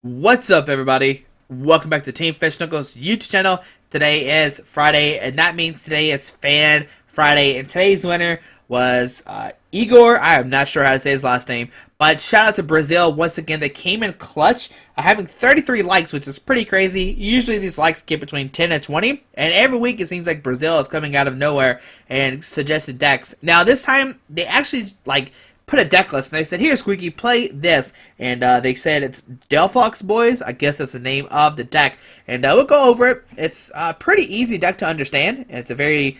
What's up, everybody? Welcome back to Team Fish Knuckles YouTube channel. Today is Friday, and that means today is Fan Friday. And today's winner was Igor. I am not sure how to say his last name, but shout out to Brazil once again. They came in clutch, having 33 likes, which is pretty crazy. Usually these likes get between 10 and 20, and every week it seems like Brazil is coming out of nowhere and suggested decks. Now this time they actually put a deck list, and they said, "Here, Squeaky, play this." And they said it's Delphox Boys. I guess that's the name of the deck. And we'll go over it. It's a pretty easy deck to understand. And it's a very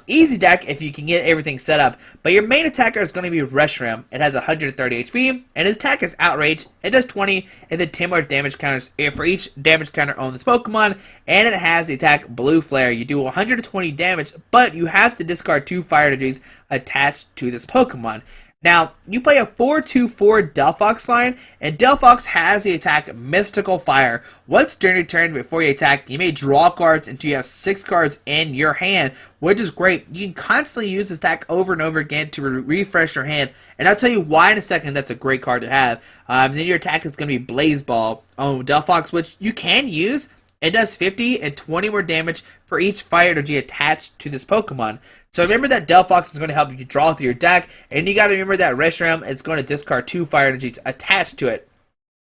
easy deck if you can get everything set up. But your main attacker is going to be Reshiram. It has 130 HP, and his attack is Outrage. It does 20, and then 10 more damage counters for each damage counter on this Pokemon. And it has the attack Blue Flare. You do 120 damage, but you have to discard 2 fire energies attached to this Pokemon. Now, you play a 4-2-4 Delphox line, and Delphox has the attack Mystical Fire. Once during your turn before you attack, you may draw cards until you have 6 cards in your hand, which is great. You can constantly use this attack over and over again to refresh your hand, and I'll tell you why in a second. That's a great card to have. Then your attack is going to be Blaze Ball on Delphox, which you can use. It does 50 and 20 more damage for each fire energy attached to this Pokemon. So remember that Delphox is going to help you draw through your deck, and you got to remember that Reshiram is going to discard 2 fire energies attached to it.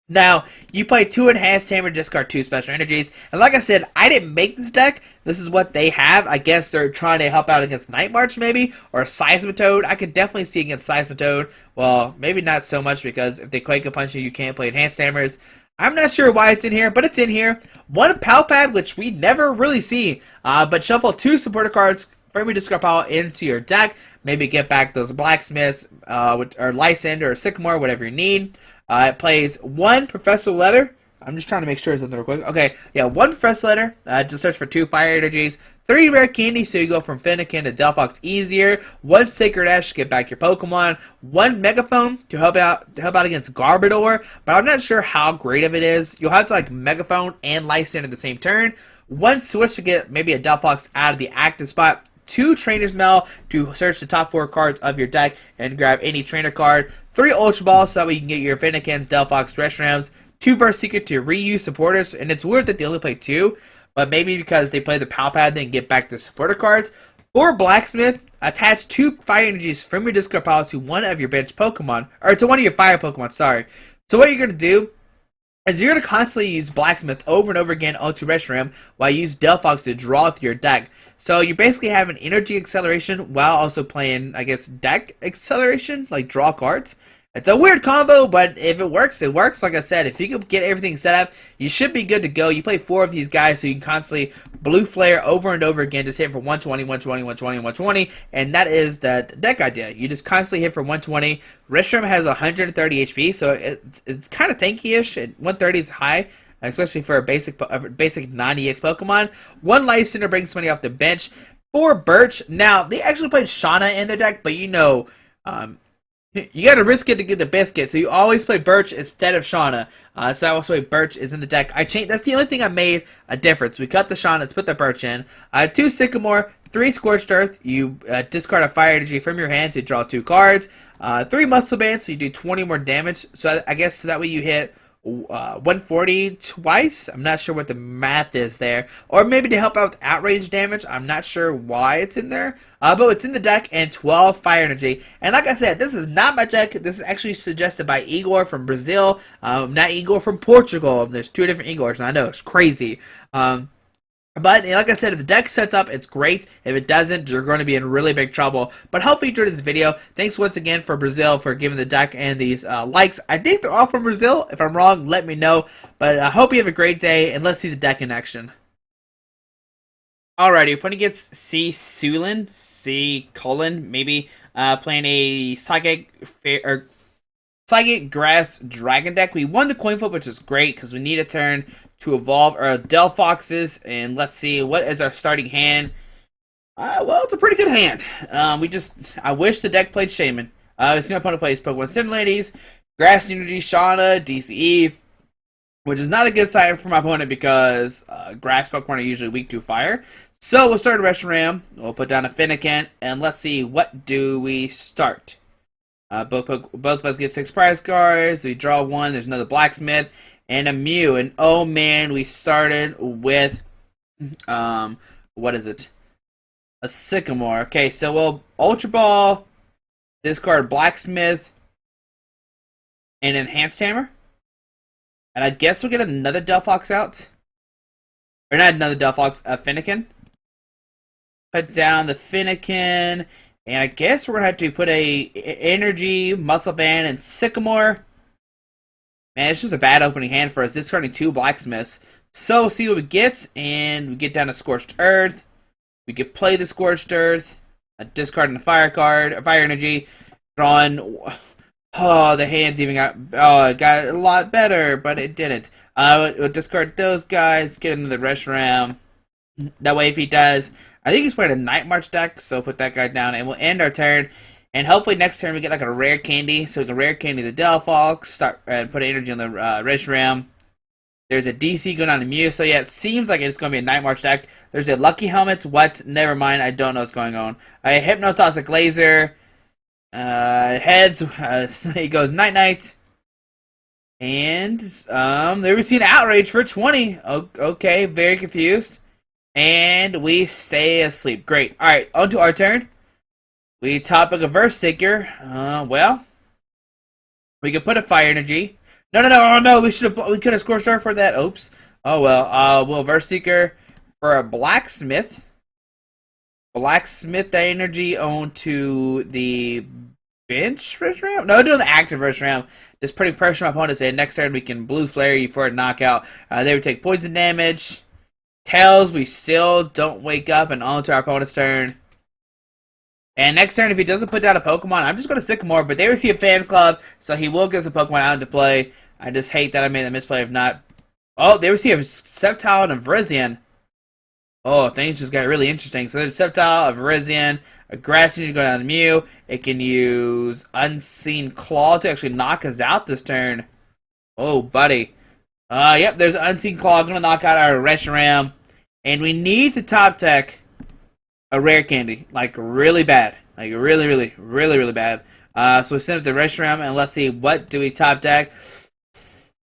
Now, you play 2 enhanced hammer, discard 2 special energies, and like I said, I didn't make this deck. This is what they have. I guess they're trying to help out against Night March, maybe, or Seismitoad. I could definitely see against Seismitoad. Well, maybe not so much, because if they Quake a Punch you can't play enhanced hammers. I'm not sure why it's in here, but it's in here. 1 Palpad, which we never really see, but shuffle 2 supporter cards from your discard pile into your deck. Maybe get back those Blacksmiths, or Lysander, or Sycamore, whatever you need. It plays 1 Professor Letter. I'm just trying to make sure it's something real quick. Okay, yeah, 1 Professor Letter, to search for 2 Fire Energies. 3 Rare Candy, so you go from Fennekin to Delphox easier. 1 Sacred Ash to get back your Pokemon. 1 Megaphone to help out against Garbodor, but I'm not sure how great of it is. You'll have to Megaphone and Lysander in the same turn. 1 Switch to get maybe a Delphox out of the active spot. 2 Trainer's Mail to search the top 4 cards of your deck and grab any trainer card. 3 Ultra Balls so that way you can get your Fennekins, Delphox, Reshirams. 2 Verse Secret to reuse supporters, and it's weird that they only play 2, but maybe because they play the Palpad then get back the supporter cards. 4 Blacksmith, attach 2 fire energies from your discard pile to one of your bench Pokemon, or to one of your fire Pokemon, sorry. So what you're going to do is you're going to constantly use Blacksmith over and over again onto Reshiram while you use Delphox to draw through your deck. So you basically have an energy acceleration while also playing, I guess, deck acceleration, like draw cards. It's a weird combo, but if it works, it works. Like I said, if you can get everything set up, you should be good to go. You play 4 of these guys, so you can constantly Blue Flare over and over again, just hit for 120, 120, 120, 120, and that is the deck idea. You just constantly hit for 120. Reshiram has 130 HP, so it's kind of tanky-ish. 130 is high, especially for a basic 90X Pokemon. 1 Lysander brings somebody off the bench. 4 Birch. Now, they actually played Shauna in their deck, but you know, you gotta risk it to get the biscuit, so you always play Birch instead of Shauna. So that's why Birch is in the deck. I changed. That's the only thing I made a difference. We cut the Shauna, let's put the Birch in. 2 Sycamore, 3 Scorched Earth. You discard a fire energy from your hand to draw 2 cards. 3 Muscle Band, so you do 20 more damage. So I guess so that way you hit 140 twice. I'm not sure what the math is there, or maybe to help out with outrage damage. I'm not sure why it's in there, but it's in the deck. And 12 fire energy. And like I said, this is not my deck. This is actually suggested by Igor from Brazil, not Igor from Portugal. There's 2 different Igors, and I know it's crazy. But like I said, if the deck sets up, it's great. If it doesn't, you're going to be in really big trouble. But hopefully you enjoyed this video. Thanks once again for Brazil for giving the deck and these likes. I think they're all from Brazil. If I'm wrong, let me know. But I hope you have a great day, and let's see the deck in action. Alrighty, opponent gets C. Sulin, C. Colon, maybe playing a Psychic Grass Dragon deck. We won the coin flip, which is great because we need a turn to evolve our Delphoxes, and let's see, what is our starting hand? Well, it's a pretty good hand. I wish the deck played Shaman. See my opponent plays Pokemon Center Ladies, Grass Energy, Shauna, DCE, which is not a good sign for my opponent because Grass Pokemon are usually weak to fire. So we'll start Reshiram. We'll put down a Fennekin, and let's see, what do we start? Both of us get 6 prize cards. We draw 1. There's another Blacksmith. and a Mew. And oh man, we started with what is it? A Sycamore. Okay, so we'll Ultra Ball, discard Blacksmith, and Enhanced Hammer. And I guess we'll get another Delphox out. Or not another Delphox, a Fennekin. Put down the Fennekin. And I guess we're going to have to put a Energy, Muscle Band, and Sycamore. Man, it's just a bad opening hand for us. Discarding 2 Blacksmiths. So we'll see what we get. And we get down to Scorched Earth. We could play the Scorched Earth. Discarding the Fire card, a Fire Energy. Drawing... Oh, the hands even got... Oh, it got a lot better, but it didn't. We'll discard those guys, get into the Reshiram. That way, if he does... I think he's playing a Night March deck, so put that guy down, and we'll end our turn. And hopefully next turn we get like a Rare Candy, so we can Rare Candy the Delphox, start and put energy on the Reshiram. There's a DC going on the Mew, so yeah, it seems like it's going to be a Night March deck. There's a Lucky Helmet, what? Never mind, I don't know what's going on. A Hypnotoxic Laser... heads, he goes Night Night, and there we see an Outrage for 20. Okay, very confused, and we stay asleep. Great. All right, on to our turn. We top up a Verse Seeker. Well, we could put a Fire Energy. No, oh no, we could have Scorched Earth for that. Oops. Oh well. We'll Verse Seeker for a Blacksmith. Blacksmith the energy onto the bench Reshiram? No, doing the active Reshiram. Just putting pressure on opponents, and next turn we can Blue Flare you for a knockout. They would take poison damage. Tails, we still don't wake up, and on to our opponent's turn. And next turn, if he doesn't put down a Pokemon, I'm just going to Sycamore, but they receive a Fan Club, so he will get some Pokemon out into play. I just hate that I made a misplay of not... Oh, they receive a Sceptile and a Virizion. Oh, things just got really interesting. So there's Sceptile, a Virizion, a Grass Energy going on the Mew. It can use Unseen Claw to actually knock us out this turn. Oh, buddy. Yep, there's Unseen Claw going to knock out our Reshiram. And we need to top deck a Rare Candy. Like, really bad. Like, really bad. So we send it to Reshiram, and let's see, what do we top deck?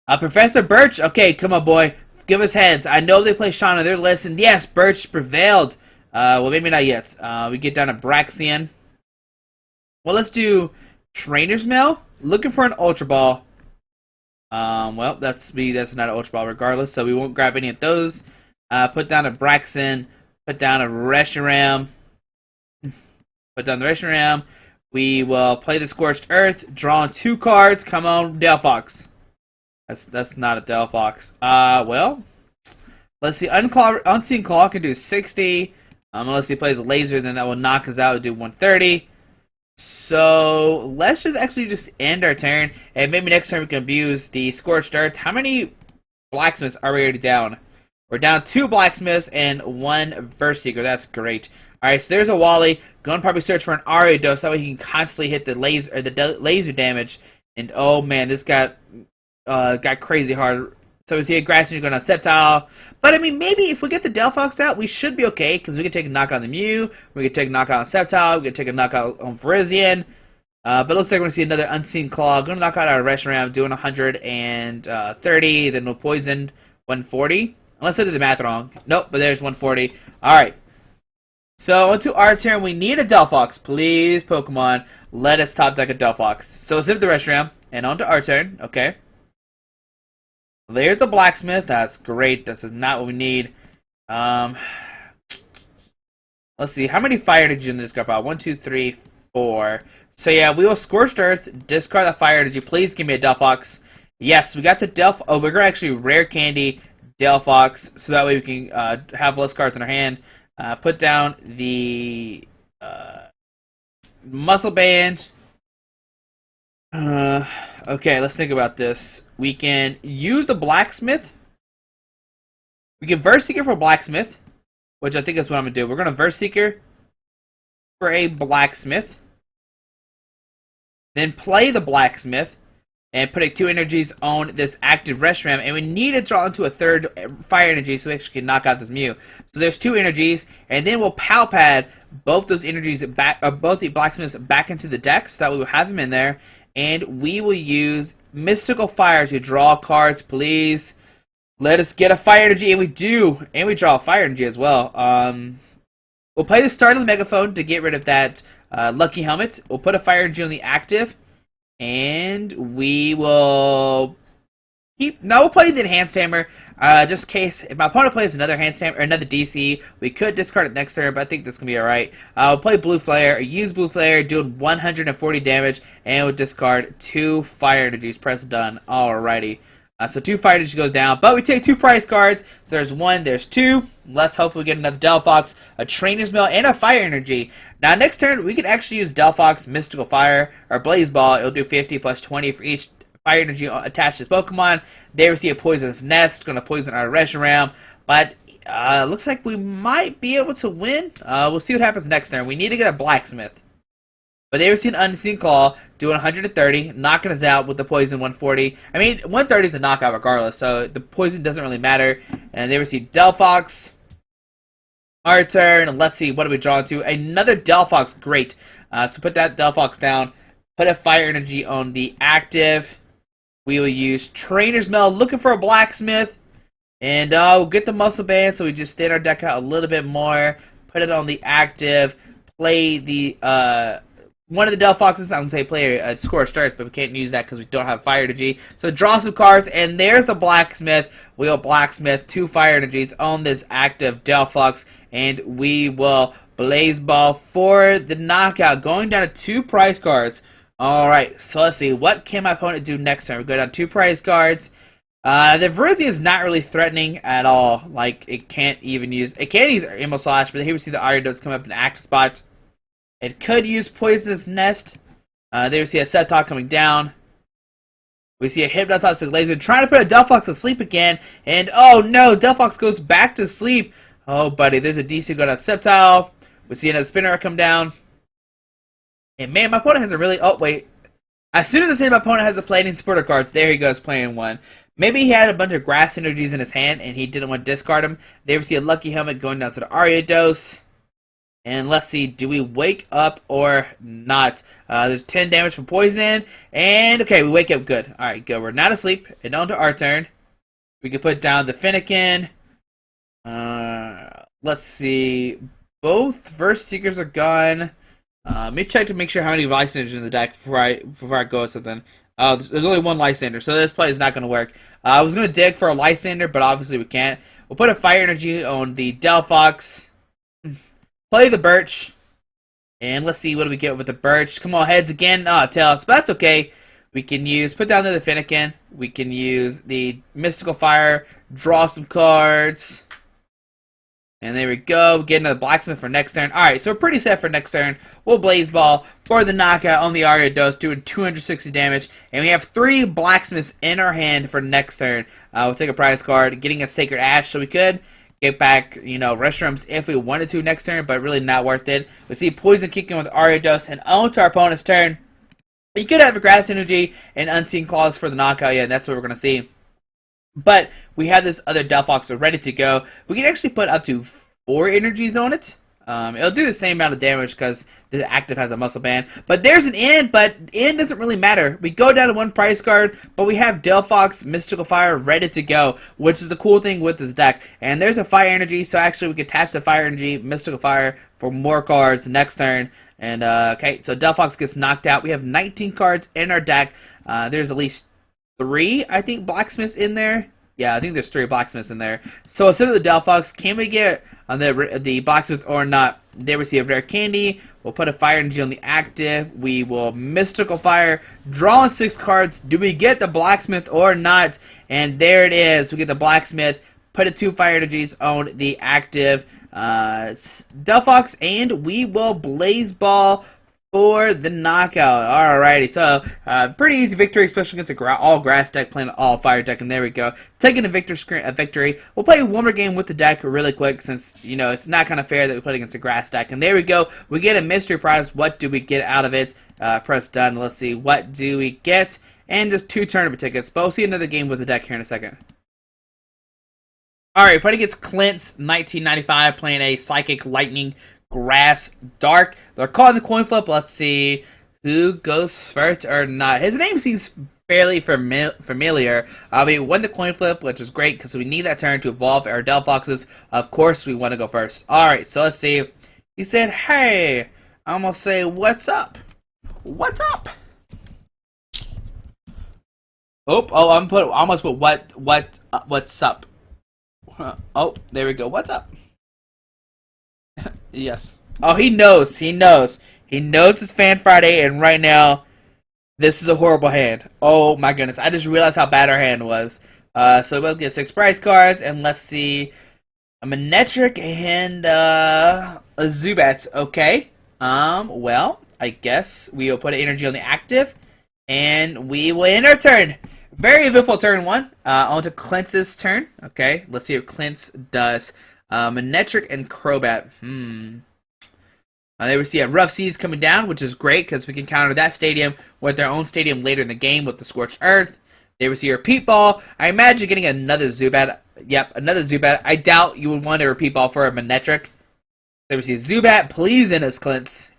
Professor Birch. Okay, come on, boy. Give us heads. I know they play Sean on their list, and yes, Birch prevailed. Well, maybe not yet. We get down to Braxian. Well, let's do Trainer's Mail. Looking for an Ultra Ball. Well, that's not an Ultra Ball regardless, so we won't grab any of those. Put down a Braxton. Put down a Reshiram. Put down the Reshiram. We will play the Scorched Earth. Draw 2 cards. Come on, Delphox. That's not a Delphox. Well, let's see. Unseen Claw can do 60. Unless he plays a laser, then that will knock us out and do 130. So let's just end our turn, and maybe next turn we can abuse the Scorched Earth. How many Blacksmiths are we already down? We're down 2 Blacksmiths and 1 Verse Seeker. That's great. All right, so there's a Wally. Going to probably search for an Ariados. That way he can constantly hit the laser damage. And oh man, this got crazy hard. So we see a Grass Energy going on Sceptile. But I mean, maybe if we get the Delphox out, we should be okay, because we can take a knockout on the Mew, we can take a knockout on Sceptile, we can take a knockout on Virizion. But it looks like we're going to see another Unseen Claw. Going to knock out our Reshiram, doing 130, then we'll poison 140. Unless I did the math wrong. Nope, but there's 140. Alright. So, onto our turn. We need a Delphox. Please, Pokemon, let us top deck a Delphox. So, zip the Reshiram, and onto our turn. Okay. There's the Blacksmith. That's great. This is not what we need. Let's see. How many Fire Energy in this discard pile? 1, 2, 3, 4. So yeah, we will Scorched Earth. Discard the Fire Energy. Please give me a Delphox. Yes, we got the Oh, we're gonna actually Rare Candy Delphox, so that way we can have less cards in our hand. Put down the Muscle Band. Okay, let's think about this. We can use the Blacksmith. We can Verse Seeker for Blacksmith, which I think is what I'm going to do. We're going to Verse Seeker for a Blacksmith. Then play the Blacksmith and put 2 energies on this active Reshiram. And we need to draw into a 3rd Fire Energy so we actually can knock out this Mew. So there's 2 energies, and then we'll Palpad both those energies back, both the Blacksmiths back into the deck, so that we will have them in there. And we will use Mystical Fire to draw cards, please. Let us get a Fire Energy, and we do. And we draw a Fire Energy as well. We'll play the start of the Megaphone to get rid of that Lucky Helmet. We'll put a Fire Energy on the active. And we will we'll play the Enhanced Hammer. Just in case, if my opponent plays another Enhanced Hammer, or another DC, we could discard it next turn, but I think this can be alright. We'll play Blue Flare, use Blue Flare, doing 140 damage, and we'll discard 2 Fire Energies. Press done. Alrighty. So 2 Fire Energies goes down, but we take 2 prize cards. So there's 1, there's 2. Let's hope we get another Delphox, a Trainer's Mail, and a Fire Energy. Now next turn, we can actually use Delphox, Mystical Fire, or Blaze Ball. It'll do 50 plus 20 for each Fire Energy attached to this Pokemon. They receive a Poisonous Nest, going to poison our Reshiram, but looks like we might be able to win. We'll see what happens next turn. We need to get a Blacksmith. But they receive an Unseen Claw, doing 130, knocking us out with the Poison 140. I mean, 130 is a knockout regardless, so the Poison doesn't really matter. And they receive Delphox. Our turn, and let's see, what are we drawing to? Another Delphox, great. So put that Delphox down. Put a Fire Energy on the active. We will use Trainer's Mail, looking for a Blacksmith. And we'll get the Muscle Band, so we just thin our deck out a little bit more. Put it on the active. Play the, one of the Delphoxes, I'm going to say play a Score Starts, but we can't use that because we don't have Fire Energy. So draw some cards, and there's a Blacksmith. We'll Blacksmith 2 Fire Energies on this active Delphox. And we will Blaze Ball for the knockout, going down to 2 prize cards. Alright, so let's see. What can my opponent do next turn? We go down 2 prize cards. The Virizion is not really threatening at all. Like, it can't even use... It can use Emo Slash, but here we see the Ariados come up in the active spot. It could use Poisonous Nest. There we see a Septalk coming down. We see a Hypnotoxic Laser trying to put a Delphox to sleep again. And, oh no, Delphox goes back to sleep. Oh, buddy, there's a DC going on Sceptile. We see another Spinner come down. And man, my opponent has a really... Oh, wait. As soon as I say my opponent has a Plating Supporter cards, there he goes playing one. Maybe he had a bunch of Grass Energies in his hand and he didn't want to discard them. There we see a Lucky Helmet going down to the Ariados. And let's see, do we wake up or not? There's 10 damage from Poison. And, okay, we wake up good. Alright, good. We're not asleep. And on to our turn. We can put down the Finnegan. Let's see. Both Verse Seekers are gone. Let me check to make sure how many Lysanders in the deck before I go with something. There's only 1 Lysander, so this play is not going to work. I was going to dig for a Lysander, but obviously we can't. We'll put a Fire Energy on the Delphox. Play the Birch. And let's see what do we get with the Birch. Come on, heads again. Tails, but that's okay. We can put down there the Finnegan. We can use the Mystical Fire, draw some cards. And there we go. Get another Blacksmith for next turn. Alright, so we're pretty set for next turn. We'll Blaze Ball for the knockout on the Ariados, doing 260 damage. And we have 3 Blacksmiths in our hand for next turn. We'll take a prize card, getting a Sacred Ash, so we could get back, Reshirams if we wanted to next turn, but really not worth it. We see Poison kicking with Ariados, and on to our opponent's turn. You could have a Grass Energy and Unseen Claws for the knockout, yeah, and that's what we're going to see. But we have this other Delphox ready to go. We can actually put up to 4 energies on it. It'll do the same amount of damage because the active has a Muscle Band. But there's an end, but end doesn't really matter. We go down to 1 prize card, but we have Delphox, Mystical Fire ready to go, which is the cool thing with this deck. And there's a Fire Energy, so actually we can attach the Fire Energy, Mystical Fire for more cards next turn. And, okay, so Delphox gets knocked out. We have 19 cards in our deck. There's at least 3, I think, Blacksmiths in there. Yeah, I think there's 3 Blacksmiths in there. So instead of the Delphox, can we get on the Blacksmith or not? They receive Rare Candy. We'll put a Fire Energy on the active. We will Mystical Fire. Draw 6 cards. Do we get the Blacksmith or not? And there it is. We get the Blacksmith. Put a 2 Fire Energies on the active Delphox. And we will Blaze Ball for the knockout. Alrighty, so pretty easy victory, especially against a all grass deck playing an all fire deck, and there we go. Taking a victory. We'll play one more game with the deck really quick, since it's not kind of fair that we play against a grass deck. And there we go. We get a mystery prize. What do we get out of it? Press done. Let's see. What do we get? And just 2 tournament tickets. But we'll see another game with the deck here in a second. Alright, playing against Clint's 1995, playing a Psychic Lightning Grass Dark. They're calling the coin flip. Let's see Who goes first or not? His name seems fairly familiar. We won the coin flip, which is great because we need that turn to evolve our Delphoxes. Of course, we want to go first. Alright, so let's see. He said, hey, I'm going to say, what's up? What's up? Oh, I'm almost put what's up? Oh, there we go. What's up? Yes. Oh, he knows. He knows. He knows it's Fan Friday, and right now, this is a horrible hand. Oh my goodness! I just realized how bad our hand was. So we'll get 6 prize cards, and let's see, a Manectric and a Zubat. Okay. Well, I guess we will put an energy on the active, and we will end our turn. Very eventful turn 1. On to Clint's turn. Okay, let's see what Clint does. Manectric and Crobat. There we see a Rough Seas coming down, which is great because we can counter that stadium with our own stadium later in the game with the Scorched Earth. There we see a Repeat Ball. I imagine getting another Zubat. Yep, another Zubat. I doubt you would want a Repeat Ball for a Manectric. There we see a Zubat. Please in us, Clint.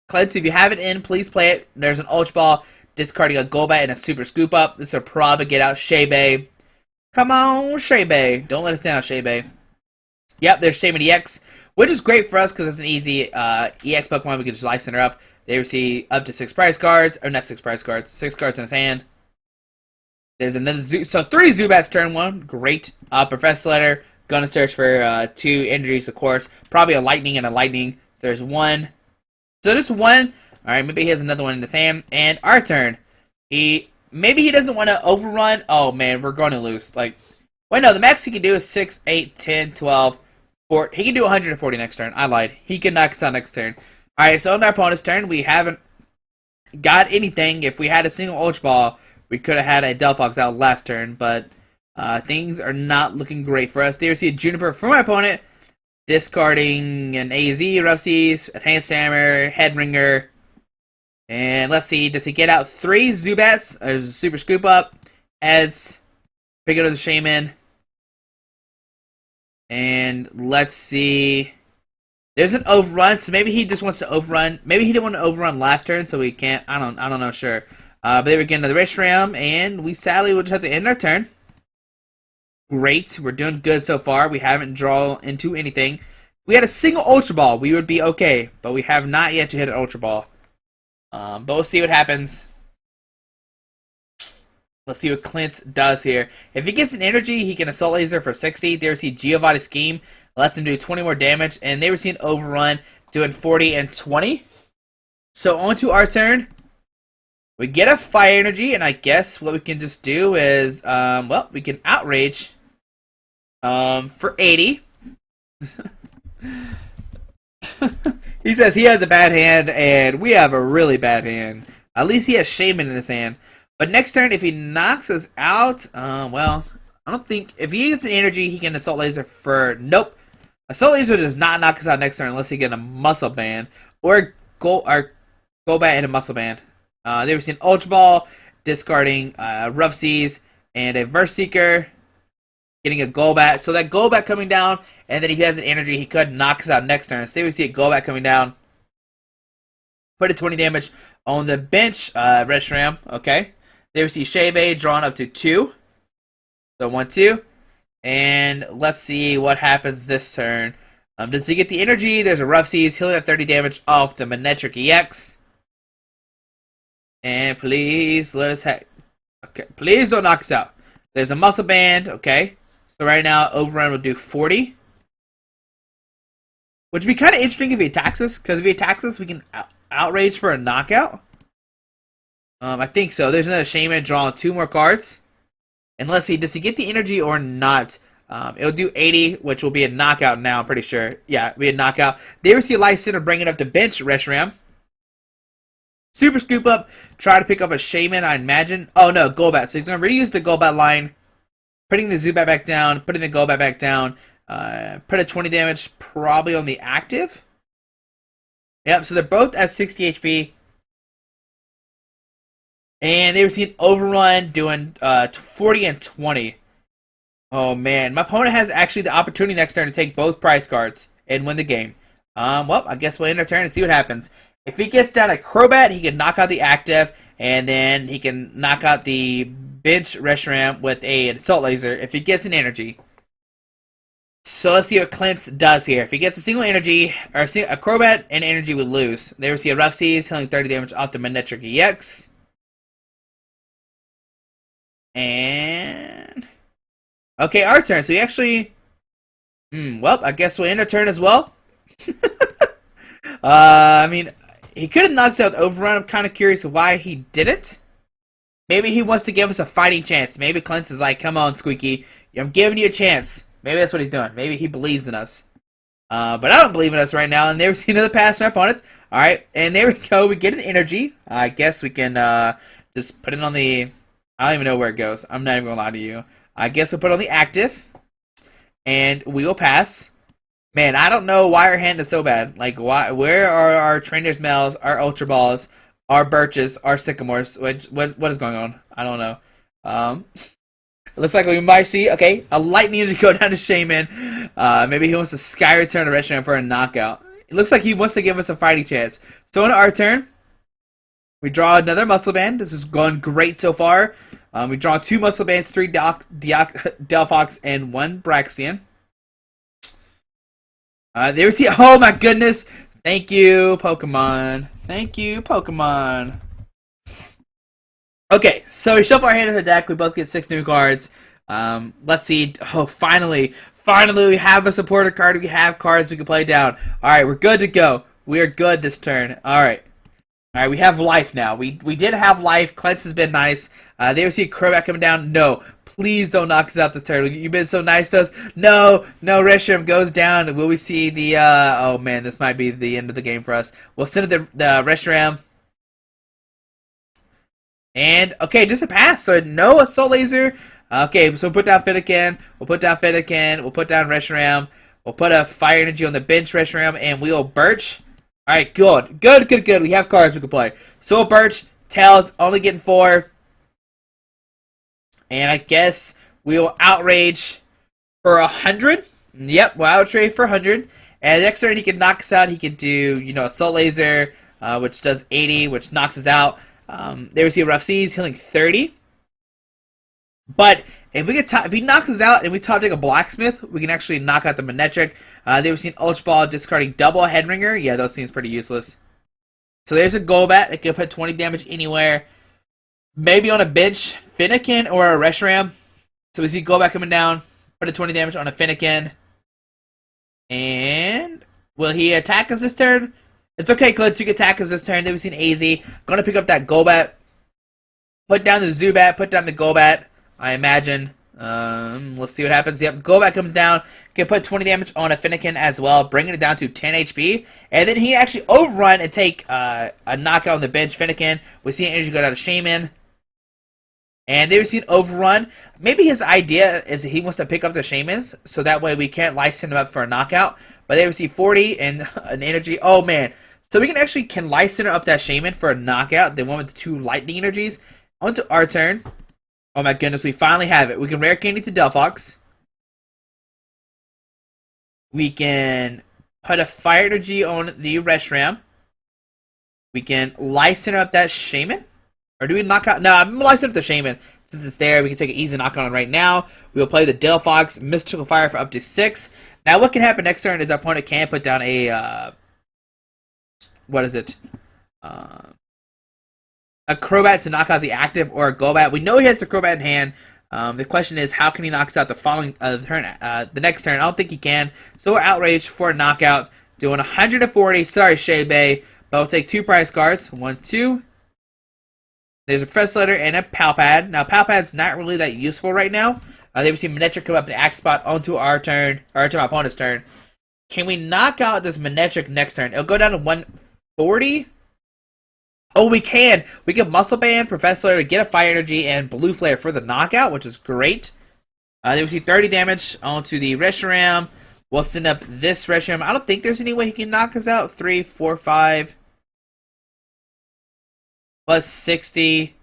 Clint, if you have it in, please play it. There's an Ultra Ball, discarding a Golbat and a Super Scoop Up. This will probably get out Shaybe. Come on, Shaybe. Don't let us down, Shaybe. Yep, there's Shaybe EX, which is great for us because it's an easy EX Pokemon. We can just license her up. There we see up to 6 prize cards. Or not 6 prize cards. 6 cards in his hand. There's another so 3 Zubats turn 1. Great. Professor Letter. Gonna search for 2 energies, of course. Probably a Lightning and a Lightning. So there's 1. So just 1. Alright, maybe he has another one in his hand. And our turn. Maybe he doesn't want to overrun. Oh man, we're going to lose. Wait, no, the max he can do is 6, 8, 10, 12. He can do 140 next turn. I lied. He can knock us out next turn. Alright, so on our opponent's turn, we haven't got anything. If we had a single Ultra Ball, we could have had a Delphox out last turn, but things are not looking great for us. There we see a Juniper for my opponent, discarding an AZ, Rough Seas, a Hand Stammer, Head Ringer, and let's see, does he get out 3 Zubats? There's a Super Scoop Up, Heads, pick up the Shaman, and let's see, there's an overrun, so maybe he just wants to overrun. Maybe he didn't want to overrun last turn, so we can't. I don't know. Sure. But there we get another Reshiram, and we sadly will just have to end our turn. Great, we're doing good so far. We haven't drawn into anything. If we had a single Ultra Ball, we would be okay, but we have not yet to hit an Ultra Ball. But we'll see what happens. Let's see what Clint does here. If he gets an energy, he can Assault Laser for 60. There we see Giovanni Scheme. Lets him do 20 more damage. And there we see an Overrun doing 40 and 20. So on to our turn. We get a Fire Energy. And I guess what we can just do is, well, we can Outrage for 80. He says he has a bad hand, and we have a really bad hand. At least he has Shaman in his hand. But next turn, if he knocks us out, well, I don't think... If he gets an energy, he can Assault Laser for... Nope. Assault Laser does not knock us out next turn unless he gets a Muscle Band. Or Golbat and a Muscle Band. There we see an Ultra Ball, discarding Rough Seas, and a Verse Seeker, getting a Golbat. So that Golbat coming down, and then if he has an energy, he could knock us out next turn. So we see a Golbat coming down. Put a 20 damage on the bench, Reshiram. Okay. There we see Shaybe drawn up to 2. So 1, 2. And let's see what happens this turn. Does he get the energy? There's a Rough Seas, healing at 30 damage off the Manectric EX. And please let us have... Okay, please don't knock us out. There's a Muscle Band, okay. So right now, Overrun will do 40. Which would be kind of interesting if he attacks us, because if he attacks us, we can Outrage for a knockout. I think so. There's another Shaman drawing 2 more cards. And let's see, does he get the energy or not? It'll do 80, which will be a knockout now, I'm pretty sure. Yeah, it'll be a knockout. There we see a Life Center bringing up the bench, Reshiram. Super Scoop Up, try to pick up a Shaman, I imagine. Oh no, Golbat. So he's going to reuse the Golbat line, putting the Zubat back down, putting the Golbat back down, put a 20 damage probably on the active. Yep, so they're both at 60 HP. And they received Overrun doing 40 and 20. Oh man, my opponent has actually the opportunity next turn to take both prize cards and win the game. Well, I guess we'll end our turn and see what happens. If he gets down a Crobat, he can knock out the active, and then he can knock out the bench Reshiram with an Assault Laser if he gets an energy. So let's see what Clint does here. If he gets a single energy, or a Crobat and energy would lose. There we see a Rough Seas, healing 30 damage off the Manectric EX. And... okay, our turn. So he actually... well, I guess we'll end our turn as well. I mean, he could have knocked out the Overrun. I'm kind of curious why he didn't. Maybe he wants to give us a fighting chance. Maybe Clint is like, come on, Squeaky. I'm giving you a chance. Maybe that's what he's doing. Maybe he believes in us. But I don't believe in us right now. And there we see another pass from our opponents. Alright, and there we go. We get an energy. I guess we can just put it on the... I don't even know where it goes. I'm not even going to lie to you. I guess we'll put it on the active. And we will pass. Man, I don't know why our hand is so bad. Like, why? Where are our Trainer's Mails, our Ultra Balls, our Birches, our Sycamores? What is going on? I don't know. It looks like we might see, okay, a lightning to go down to Shaman. Maybe he wants to Sky Return to Reshiram for a knockout. It looks like he wants to give us a fighting chance. So on our turn, we draw another Muscle Band. This is going great so far. We draw 2 Muscle Bands, 3 Delphox, and 1 Braxian. There we see, oh my goodness. Thank you, Pokemon. Thank you, Pokemon. Okay, so we shuffle our hand in the deck. We both get 6 new cards. Let's see. Oh, finally we have a supporter card. We have cards we can play down. Alright, we're good to go. We are good this turn. Alright. Alright, we have life now. We did have life. Cleanse has been nice. There we see a Crobat coming down. No, please don't knock us out this turn. You've been so nice to us. No, Reshiram goes down. Will we see the, oh man, this might be the end of the game for us. We'll send it the Reshiram. And, okay, just a pass. So, no Assault Laser. Okay, so we'll put down Fennekin. We'll put down Fennekin. We'll put down Reshiram. We'll put a Fire Energy on the bench Reshiram. And we'll Birch. Alright, good. Good. We have cards we can play. So, we'll Birch. Tails, only getting 4. And I guess we'll Outrage for 100. Yep, we'll Outrage for 100. And next turn he can knock us out. He can do, you know, Assault Laser, which does 80, which knocks us out. There we see a Rough Seas, healing 30. But if we get if he knocks us out and we top deck a Blacksmith, we can actually knock out the Manectric. There we see an Ultra Ball discarding double Headringer. Yeah, those seems pretty useless. So there's a Golbat. It can put 20 damage anywhere. Maybe on a bench, Fennekin or a Reshiram. So we see Golbat coming down, put a 20 damage on a Fennekin. And will he attack us this turn? It's okay, Clint, you can attack us this turn. Then we've seen AZ. Gonna pick up that Golbat. Put down the Zubat, put down the Golbat, I imagine. Let's see what happens. Yep, Golbat comes down. Can put 20 damage on a Fennekin as well, bringing it down to 10 HP. And then he actually overrun and take a knockout on the bench Fennekin. We see an energy go down to Shaman. And there we see an overrun. Maybe his idea is that he wants to pick up the Shamans, so that way we can't license him up for a knockout. But there we see 40 and an energy. Oh man. So we can actually license up that Shaman for a knockout. The one with the 2 lightning energies. On to our turn. Oh my goodness, we finally have it. We can Rare Candy to Delphox. We can put a Fire Energy on the Reshiram. We can license up that Shaman. Or do we knock out? No, I'm going to license up the Shaman. Since it's there, we can take an easy knockout on right now. We'll play the Delphox, Mystical Fire for up to 6. Now what can happen next turn is our opponent can put down a, what is it? A Crobat to knock out the active or a Golbat. We know he has the Crobat in hand. The question is, how can he knock us out the following turn? The next turn, I don't think he can. So we're Outrage for a knockout, doing 140. Sorry, Shea Bay, but we'll take 2 prize cards. 1, 2. There's a Fresh Letter and a Palpad. Now Palpad's not really that useful right now. They see Manectric come up in the Axe Spot onto our turn, or to my opponent's turn. Can we knock out this Manectric next turn? It'll go down to 140. Oh, we can! We get Muscle Band, Professor, we get a Fire Energy, and Blue Flare for the knockout, which is great. They see 30 damage onto the Reshiram. We'll send up this Reshiram. I don't think there's any way he can knock us out. 3, 4, 5. Plus 60.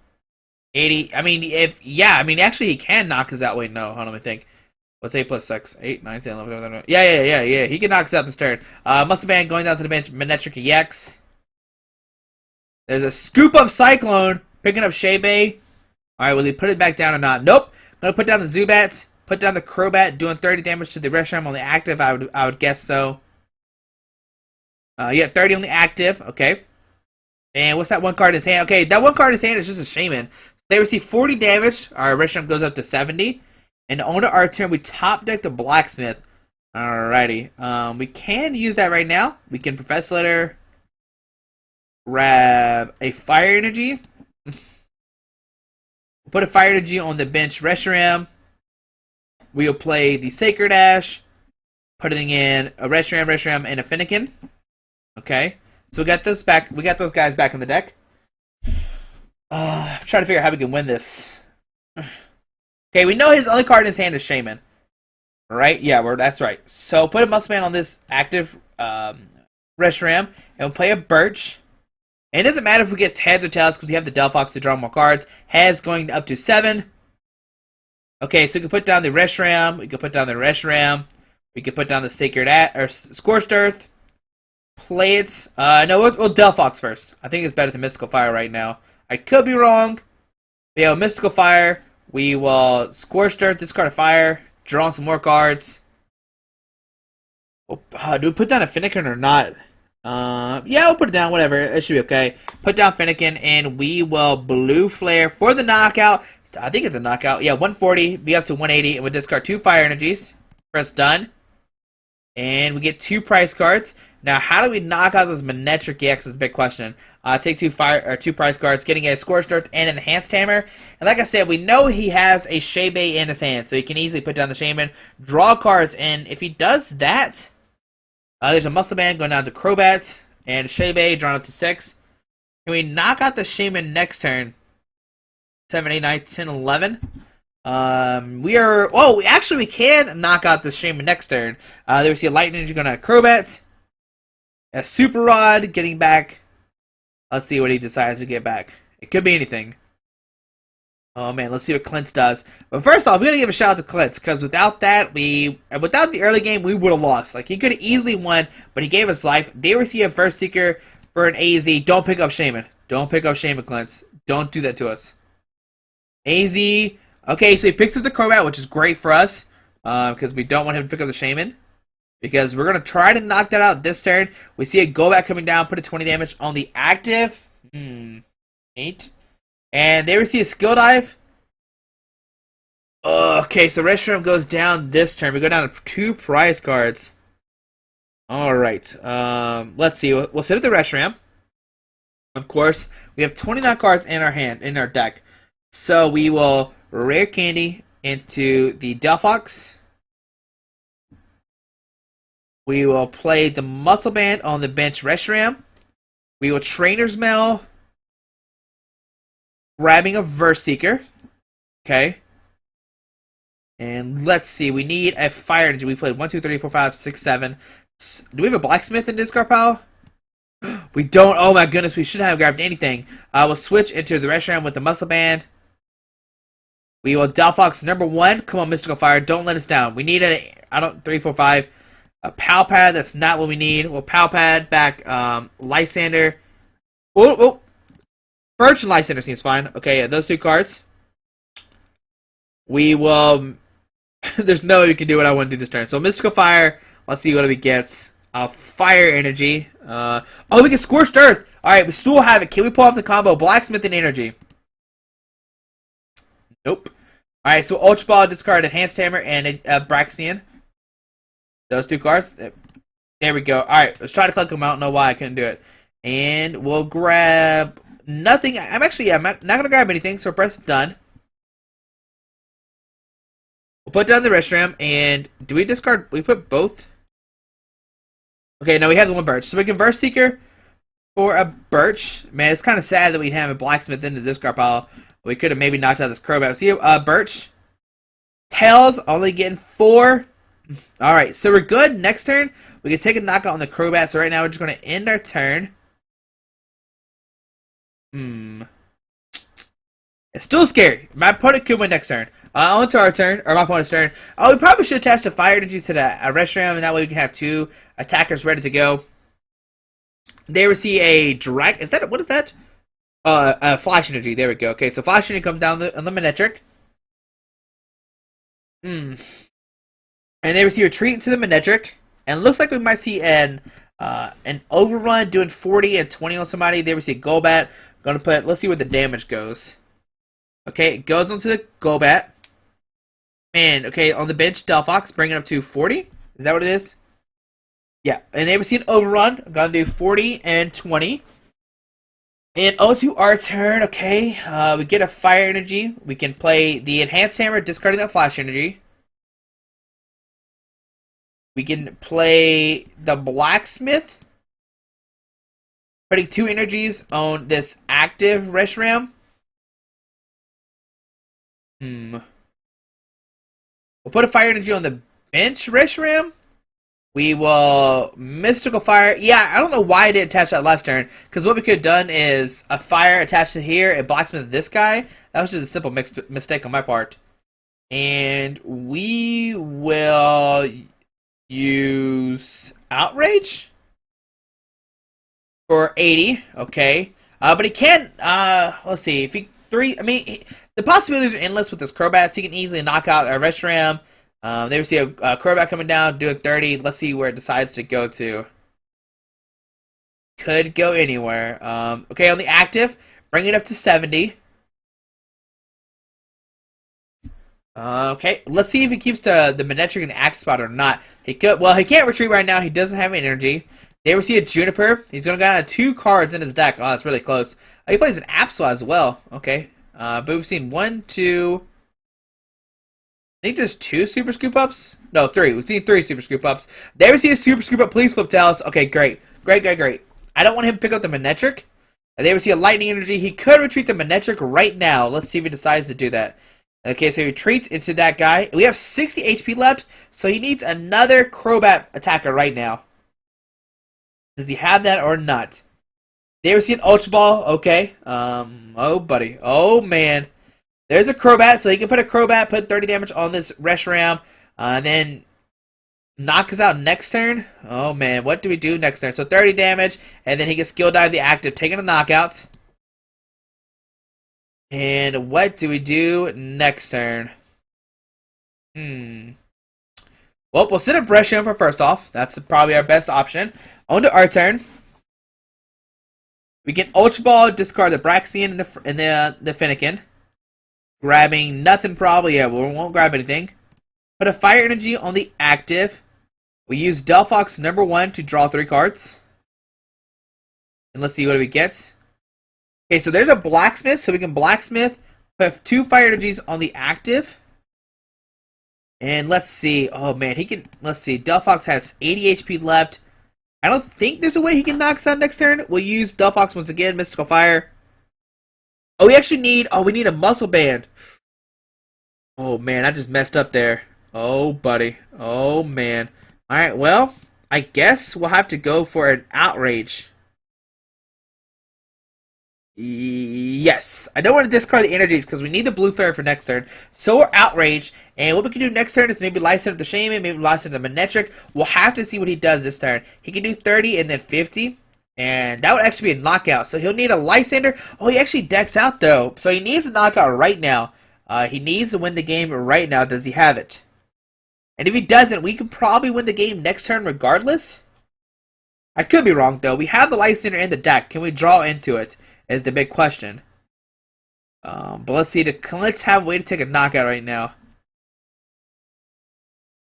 80. I mean, actually he can knock us out. Wait, no. Hold on, let me think. What's 8 plus 6? 8, 9, 10, 11, 12, 13. Yeah. He can knock us out this turn. Muscle Band going down to the bench. Manectric EX. There's a scoop up Cyclone picking up Shebe. Alright, will he put it back down or not? Nope. Gonna put down the Zubat. Put down the Crobat, doing 30 damage to the Reshiram on the active. I would guess so. Yeah, 30 on the active. Okay. And what's that one card in his hand? Okay, that one card in his hand is just a Shaman. They receive 40 damage. Our Reshiram goes up to 70. And on to our turn, we top deck the Blacksmith. Alrighty. We can use that right now. We can Professor Letter. Grab a Fire Energy. Put a Fire Energy on the bench Reshiram. We'll play the Sacred Ash. Putting in a Reshiram, and a Fennekin. Okay. So we got those back. We got those guys back in the deck. I'm trying to figure out how we can win this. Okay, we know his only card in his hand is Shaman. Right? Yeah, that's right. So put a Muscle Man on this active Reshiram, and we'll play a Birch. And it doesn't matter if we get heads or tails because we have the Delphox to draw more cards. Heads going up to 7. Okay, so we can put down the Reshiram. We can put down the Reshiram. We can put down the Sacred or Scorched Earth. Play it. No, we'll Delphox first. I think it's better than Mystical Fire right now. I could be wrong. But yeah, Mystical Fire. We will Scorched Earth, discard a Fire, draw some more cards. Do we put down a Fennekin or not? Yeah, we'll put it down, whatever. It should be okay. Put down Fennekin, and we will Blue Flare for the knockout. I think it's a knockout. Yeah, 140, be up to 180, and we'll discard 2 Fire Energies. Press done. And we get 2 prize cards. Now, how do we knock out this Manectric EX is a big question. Take 2 prize cards, getting a Scorched Earth and an Enhanced Hammer. And like I said, we know he has a Shebe in his hand, so he can easily put down the Shaman, draw cards, and if he does that, there's a Muscle Man going down to Crobat, and Shebe drawn up to 6. Can we knock out the Shaman next turn? 7, 8, 9, 10, 11. We can knock out the Shaman next turn. There we see a Lightning Energy going to Crobat. A Super Rod getting back. Let's see what he decides to get back. It could be anything. Oh man, let's see what Clint does. But first off, we're gonna give a shout out to Clint, because without that, without the early game, we would have lost. Like, he could have easily won, but he gave us life. They receive a First Seeker for an AZ. Don't pick up Shaman. Don't pick up Shaman, Clint. Don't do that to us. AZ. Okay, so he picks up the Crobat, which is great for us, because we don't want him to pick up the Shaman. Because we're going to try to knock that out this turn. We see a go back coming down, put a 20 damage on the active. 8. And there we see a Skill Dive. Okay, so Reshiram goes down this turn. We go down to 2 prize cards. Alright. Let's see. We'll sit at the Reshiram. Of course, we have 29 cards in our deck. So we will Rare Candy into the Delphox. We will play the Muscle Band on the bench Reshiram. We will Trainer's Mail, grabbing a Verse Seeker. Okay. And let's see, we need a Fire Energy. We played 1, 2, 3, 4, 5, 6, 7. Do we have a Blacksmith in discard pile? We don't. Oh my goodness, we shouldn't have grabbed anything. We'll switch into the Reshiram with the Muscle Band. We will Delphox number 1. Come on, Mystical Fire, don't let us down. We need a 3, 4, 5. A Pal Pad, that's not what we need. We'll Pal Pad back Lysander. Oh. Birch and Lysander seems fine. Okay, yeah, those 2 cards. We will... There's no way we can do what I want to do this turn. So Mystical Fire, let's see what we get. Fire Energy. We get Scorched Earth. Alright, we still have it. Can we pull off the combo Blacksmith and Energy? Nope. Alright, so Ultra Ball, discard Enhanced Hammer and a Braxian. Those 2 cards. There we go. Alright, let's try to collect them. I don't know why I couldn't do it. And we'll grab nothing. I'm not going to grab anything, so press done. We'll put down the Reshiram, and do we discard? We put both? Okay, no, we have the 1 Birch. So we can Verse Seeker for a Birch. Man, it's kind of sad that we have a Blacksmith in the discard pile. We could have maybe knocked out this Crobat. See, Birch. Tails, only getting 4. Alright, so we're good. Next turn, we can take a knockout on the Crobat. So right now, we're just going to end our turn. It's still scary. My opponent could win next turn. On to our turn, or my opponent's turn. Oh, we probably should attach the Fire Energy to the Reshiram, and that way we can have 2 attackers ready to go. They receive a Drag. What is that? Flash energy. There we go. Okay, so flash energy comes down on the Manetric. Hmm. And they receive a retreat into the Manetric. And it looks like we might see an overrun doing 40 and 20 on somebody. They receive Golbat. Gonna put. Let's see where the damage goes. Okay, it goes onto the Golbat. And okay, on the bench, Delphox, bring it up to 40. Is that what it is? Yeah, and they receive an overrun. I'm gonna do 40 and 20. And onto our turn, okay. We get a fire energy. We can play the enhanced hammer, discarding that flash energy. We can play the blacksmith, putting 2 energies on this active Reshiram. We'll put a fire energy on the bench Reshiram. We will Mystical Fire. Yeah, I don't know why I didn't attach that last turn. Because what we could have done is a fire attached to here and blacksmith this guy. That was just a simple mistake on my part. And we will use Outrage for 80. Okay. But he can, let's see. If he, the possibilities are endless with this Crobats. He can easily knock out a Reshiram. They see a Crobat coming down, doing 30. Let's see where it decides to go to. Could go anywhere. Okay, on the active, bring it up to 70. Okay, let's see if he keeps the Manetric in the active spot or not. He could. Well, he can't retreat right now. He doesn't have any energy. They receive a Juniper. He's going to get 2 cards in his deck. Oh, that's really close. He plays an Absol as well. Okay, but we've seen 1, 2... I think there's 2 Super Scoop Ups. No, 3. We've seen 3 Super Scoop Ups. They receive a Super Scoop Up. Please flip Tails. Okay, great. Great. I don't want him to pick up the Manetric. They receive a Lightning Energy. He could retreat the Manetric right now. Let's see if he decides to do that. Okay, so he retreats into that guy. We have 60 HP left, so he needs another Crobat attacker right now. Does he have that or not? They receive an Ultra Ball. Okay. Oh, buddy. Oh, man. There's a Crobat, so he can put a Crobat, put 30 damage on this Reshiram, and then knock us out next turn. Oh man, what do we do next turn? So 30 damage, and then he can skill dive the active, taking a knockout. And what do we do next turn? Well, we'll set up Reshiram for first off. That's probably our best option. On to our turn. We can Ultra Ball, discard the Braxian and the Fennekin. Grabbing nothing probably. Yeah, we won't grab anything. Put a fire energy on the active. We use Delphox number 1 to draw 3 cards. And let's see what we get. Okay, so there's a blacksmith, so we can blacksmith. Put 2 fire energies on the active. And let's see. Oh man, he can. Let's see. Delphox has 80 HP left. I don't think there's a way he can knock us out next turn. We'll use Delphox once again. Mystical Fire. Oh, we actually need. Oh, we need a muscle band. Oh man, I just messed up there. Oh, buddy. Oh man. All right. Well, I guess we'll have to go for an outrage. Yes. I don't want to discard the energies because we need the blue flare for next turn. So we're outraged. And what we can do next turn is maybe license the Shaman, maybe license the Manetric. We'll have to see what he does this turn. He can do 30 and then 50. And that would actually be a knockout. So he'll need a Lysander. Oh, he actually decks out, though. So he needs a knockout right now. He needs to win the game right now. Does he have it? And if he doesn't, we could probably win the game next turn regardless. I could be wrong, though. We have the Lysander in the deck. Can we draw into it? Is the big question. But let's see. Let's have a way to take a knockout right now.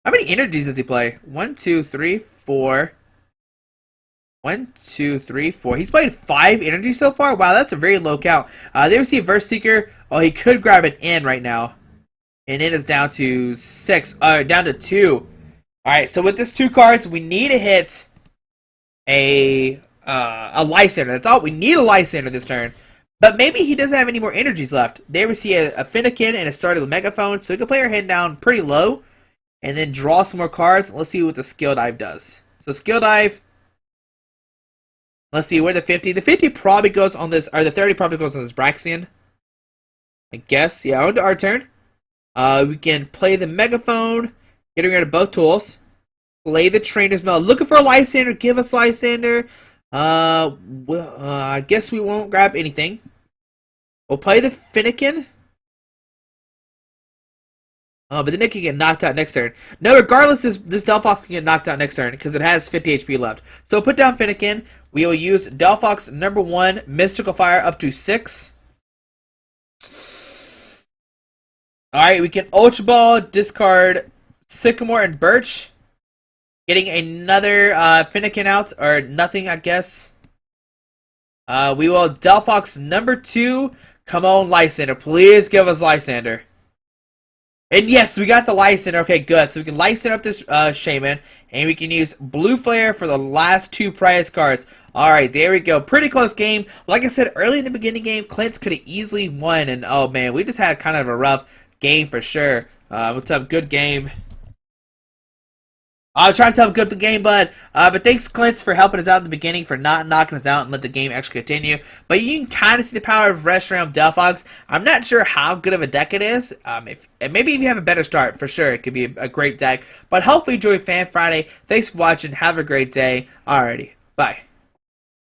How many energies does he play? 1, 2, 3, 4... 1, 2, 3, 4. He's played 5 energy so far. Wow, that's a very low count. They receive Verse Seeker. Oh, he could grab an N right now. And it is down to 6. Down to 2. Alright, so with this 2 cards, we need to hit a Lysander. That's all. We need a Lysander this turn. But maybe he doesn't have any more energies left. They receive a Fennekin and a Startled Megaphone. So we can play our hand down pretty low. And then draw some more cards. Let's see what the Skill Dive does. So Skill Dive. Let's see, where the 50? The 50 probably goes on this, or the 30 probably goes on this Braxian. I guess. Yeah, on to our turn. We can play the Megaphone, getting rid of both tools. Play the Trainer's Mail. Looking for a Lysander. Give us Lysander. I guess we won't grab anything. We'll play the Finnegan. Oh, but then it can get knocked out next turn. No, regardless, this Delphox can get knocked out next turn because it has 50 HP left. So put down Finnegan. We will use Delphox number 1, Mystical Fire up to 6. Alright, we can Ultra Ball, discard Sycamore and Birch. Getting another Finnegan out, or nothing, I guess. We will Delphox number 2. Come on, Lysander. Please give us Lysander. And yes, we got the Lysander. Okay, good. So we can Lysander up this Shaman, and we can use Blue Flare for the last 2 prize cards. Alright, there we go. Pretty close game. Like I said, early in the beginning game, Clint's could have easily won, and oh man, we just had kind of a rough game for sure. What's up? Good game. I was trying to tell him good game, bud. But thanks, Clint, for helping us out in the beginning, for not knocking us out and let the game actually continue. But you can kind of see the power of Reshiram Delphox. I'm not sure how good of a deck it is. Maybe if you have a better start, for sure, it could be a great deck. But hopefully you enjoy Fan Friday. Thanks for watching. Have a great day. Alrighty. Bye.